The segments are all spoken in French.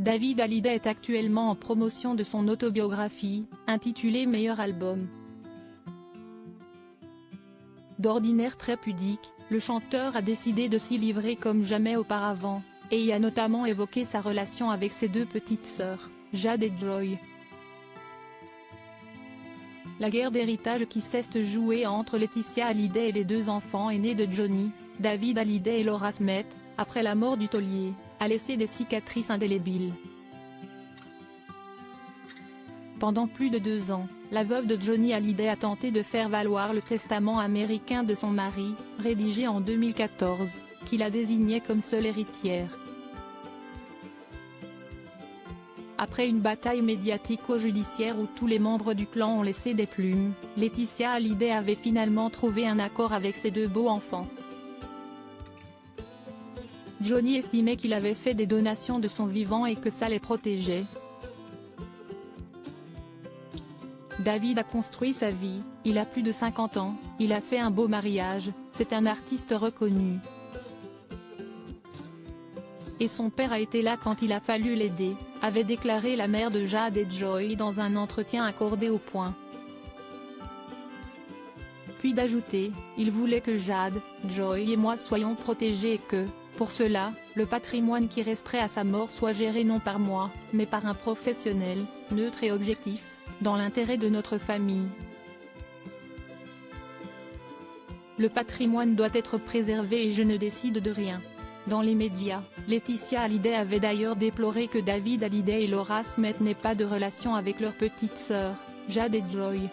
David Hallyday est actuellement en promotion de son autobiographie, intitulée Meilleur album. D'ordinaire très pudique, le chanteur a décidé de s'y livrer comme jamais auparavant, et y a notamment évoqué sa relation avec ses deux petites sœurs, Jade et Joy. La guerre d'héritage qui cesse de jouer entre Laetitia Hallyday et les deux enfants aînés de Johnny, David Hallyday et Laura Smith, après la mort du taulier, a laissé des cicatrices indélébiles. Pendant plus de 2 ans, la veuve de Johnny Hallyday a tenté de faire valoir le testament américain de son mari, rédigé en 2014, qui la désignait comme seule héritière. Après une bataille médiatico-judiciaire où tous les membres du clan ont laissé des plumes, Laetitia Hallyday avait finalement trouvé un accord avec ses deux beaux-enfants. Johnny estimait qu'il avait fait des donations de son vivant et que ça les protégeait. David a construit sa vie, il a plus de 50 ans, il a fait un beau mariage, c'est un artiste reconnu. Et son père a été là quand il a fallu l'aider, avait déclaré la mère de Jade et Joy dans un entretien accordé au Point. Puis d'ajouter, il voulait que Jade, Joy et moi soyons protégés et que, pour cela, le patrimoine qui resterait à sa mort soit géré non par moi, mais par un professionnel, neutre et objectif, dans l'intérêt de notre famille. Le patrimoine doit être préservé et je ne décide de rien. Dans les médias, Laetitia Hallyday avait d'ailleurs déploré que David Hallyday et Laura Smith n'aient pas de relation avec leurs petites sœurs, Jade et Joy.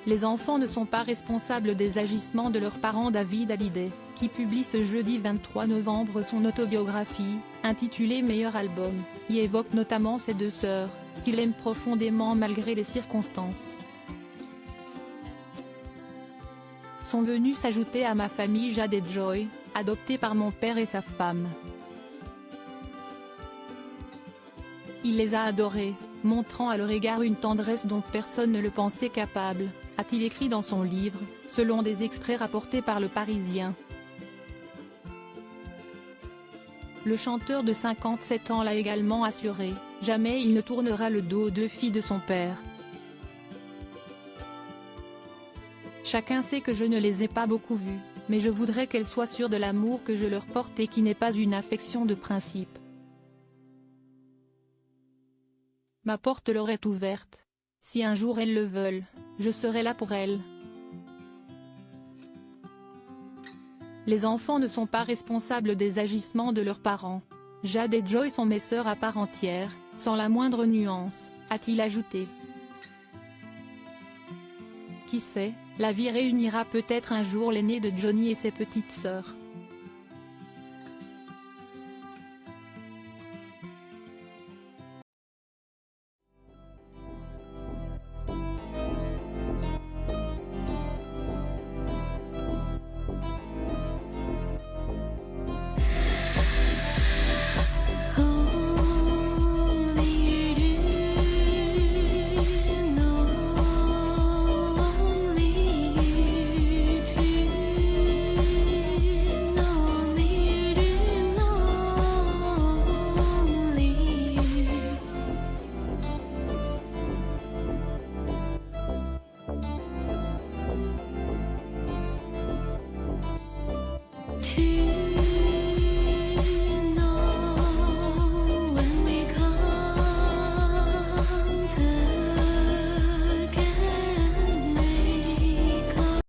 Les enfants ne sont pas responsables des agissements de leur parent David Hallyday, qui publie ce jeudi 23 novembre son autobiographie, intitulée Meilleur album, y évoque notamment ses deux sœurs, qu'il aime profondément malgré les circonstances. Sont venus s'ajouter à ma famille Jade et Joy, adoptées par mon père et sa femme. Il les a adorées, montrant à leur égard une tendresse dont personne ne le pensait capable, a-t-il écrit dans son livre, selon des extraits rapportés par Le Parisien. Le chanteur de 57 ans l'a également assuré, jamais il ne tournera le dos aux deux filles de son père. Chacun sait que je ne les ai pas beaucoup vues, mais je voudrais qu'elles soient sûres de l'amour que je leur porte et qui n'est pas une affection de principe. Ma porte leur est ouverte. Si un jour elles le veulent, je serai là pour elles. Les enfants ne sont pas responsables des agissements de leurs parents. Jade et Joy sont mes sœurs à part entière, sans la moindre nuance, a-t-il ajouté. Qui sait, la vie réunira peut-être un jour l'aîné de Johnny et ses petites sœurs.